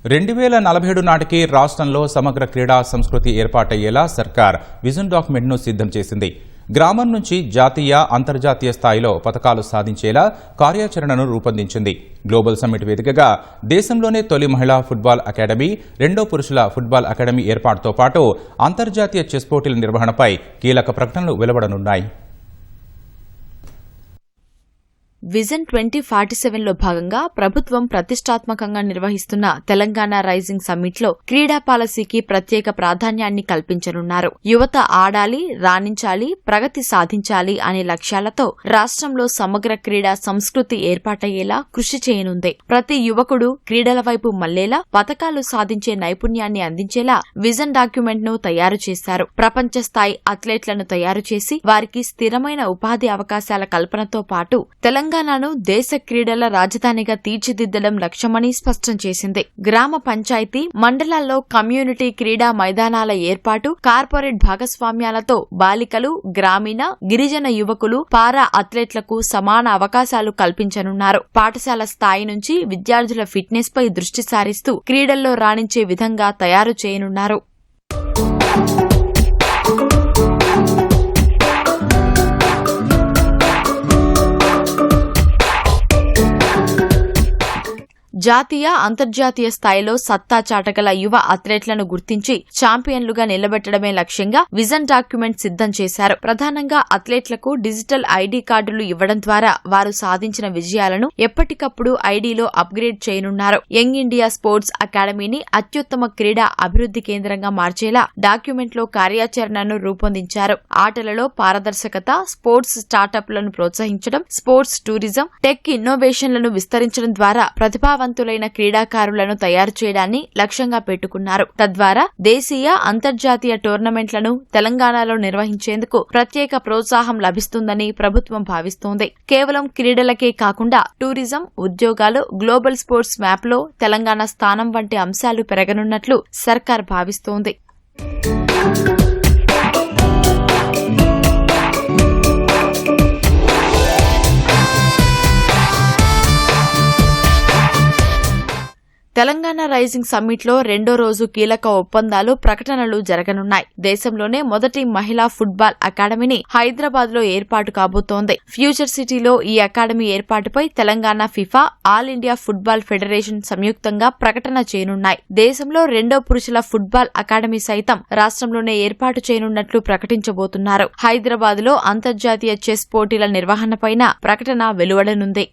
2047 నాటికి రాష్ట్రంలో సమగ్ర క్రీడా సంస్కృతి ఏర్పాటయ్యేలా సర్కార్ విజన్ డాక్యుమెంట్ను సిద్ధం చేసింది. గ్రామం నుంచి జాతీయ, అంతర్జాతీయ స్థాయిలో పతకాలు సాధించేలా కార్యాచరణను రూపొందించింది. గ్లోబల్ సమ్మిట్ వేదికగా దేశంలోనే తొలి మహిళా ఫుట్బాల్ అకాడమీ, రెండో పురుషుల ఫుట్బాల్ అకాడమీ ఏర్పాటుతో పాటు అంతర్జాతీయ చెస్ పోటీల నిర్వహణపై కీలక ప్రకటనలు వెలువడనున్నాయి. విజన్ 2047లో భాగంగా ప్రభుత్వం ప్రతిష్టాత్మకంగా నిర్వహిస్తున్న తెలంగాణ రైజింగ్ సమ్మిట్లో క్రీడా పాలసీకి ప్రత్యేక ప్రాధాన్యాన్ని కల్పించనున్నారు. యువత ఆడాలి, రాణించాలి, ప్రగతి సాధించాలి అనే లక్ష్యాలతో రాష్ట్రంలో సమగ్ర క్రీడా సంస్కృతి ఏర్పాటయ్యేలా కృషి చేయనుంది. ప్రతి యువకుడు క్రీడల వైపు మళ్లేలా, పతకాలు సాధించే నైపుణ్యాన్ని అందించేలా విజన్ డాక్యుమెంట్ ను తయారు చేశారు. ప్రపంచ స్థాయి అథ్లెట్లను తయారు చేసి వారికి స్థిరమైన ఉపాధి అవకాశాల కల్పనతో పాటు తెలంగాణను దేశ క్రీడల రాజధానిగా తీర్చిదిద్దడం లక్ష్యమని స్పష్టం చేసింది. గ్రామ పంచాయతీ, మండలాల్లో కమ్యూనిటీ క్రీడా మైదానాల ఏర్పాటు, కార్పొరేట్ భాగస్వామ్యాలతో బాలికలు, గ్రామీణ, గిరిజన యువకులు, పారా అథ్లెట్లకు సమాన అవకాశాలు కల్పించనున్నారు. పాఠశాల స్థాయి నుంచి విద్యార్థుల ఫిట్నెస్ పై దృష్టి సారిస్తూ క్రీడల్లో రాణించే విధంగా తయారు చేయనున్నారు. జాతీయ, అంతర్జాతీయ స్థాయిలో సత్తా చాటగల యువ అథ్లెట్లను గుర్తించి ఛాంపియన్లుగా నిలబెట్టడమే లక్ష్యంగా విజన్ డాక్యుమెంట్ సిద్ధం చేశారు. ప్రధానంగా అథ్లెట్లకు డిజిటల్ ఐడీ కార్డులు ఇవ్వడం ద్వారా వారు సాధించిన విజయాలను ఎప్పటికప్పుడు ఐడీలో అప్గ్రేడ్ చేయనున్నారు. యంగ్ ఇండియా స్పోర్ట్స్ అకాడమీని అత్యుత్తమ క్రీడా అభివృద్ధి కేంద్రంగా మార్చేలా డాక్యుమెంట్లో కార్యాచరణను రూపొందించారు. ఆటలలో పారదర్శకత, స్పోర్ట్స్ స్టార్టప్లను ప్రోత్సహించడం, స్పోర్ట్స్ టూరిజం, టెక్ ఇన్నోవేషన్లను విస్తరించడం ద్వారా ప్రతిభావంతులైన క్రీడాకారులను తయారు చేయడాన్ని లక్ష్యంగా పెట్టుకున్నారు. తద్వారా దేశీయ, అంతర్జాతీయ టోర్నమెంట్లను తెలంగాణలో నిర్వహించేందుకు ప్రత్యేక ప్రోత్సాహం లభిస్తుందని ప్రభుత్వం భావిస్తోంది. కేవలం క్రీడలకే కాకుండా టూరిజం, ఉద్యోగాలు, గ్లోబల్ స్పోర్ట్స్ మ్యాప్లో తెలంగాణ స్థానం వంటి అంశాలు పెరగనున్నట్లు సర్కార్ భావిస్తోంది. తెలంగాణ రైజింగ్ సమ్మిట్లో రెండో రోజు కీలక ఒప్పందాలు, ప్రకటనలు జరగనున్నాయి. దేశంలోనే మొదటి మహిళా ఫుట్బాల్ అకాడమీని హైదరాబాద్ లో ఏర్పాటు కాబోతోంది. ఫ్యూచర్ సిటీలో ఈ అకాడమీ ఏర్పాటుపై Telangana, FIFA, all India football federation సంయుక్తంగా ప్రకటన చేయనున్నాయి. దేశంలో రెండో పురుషుల ఫుట్బాల్ అకాడమీ సైతం రాష్ట్రంలోనే ఏర్పాటు చేయనున్నట్లు ప్రకటించబోతున్నారు. హైదరాబాద్ లో అంతర్జాతీయ చెస్ పోటీల నిర్వహణపైన ప్రకటన వెలువడనుంది.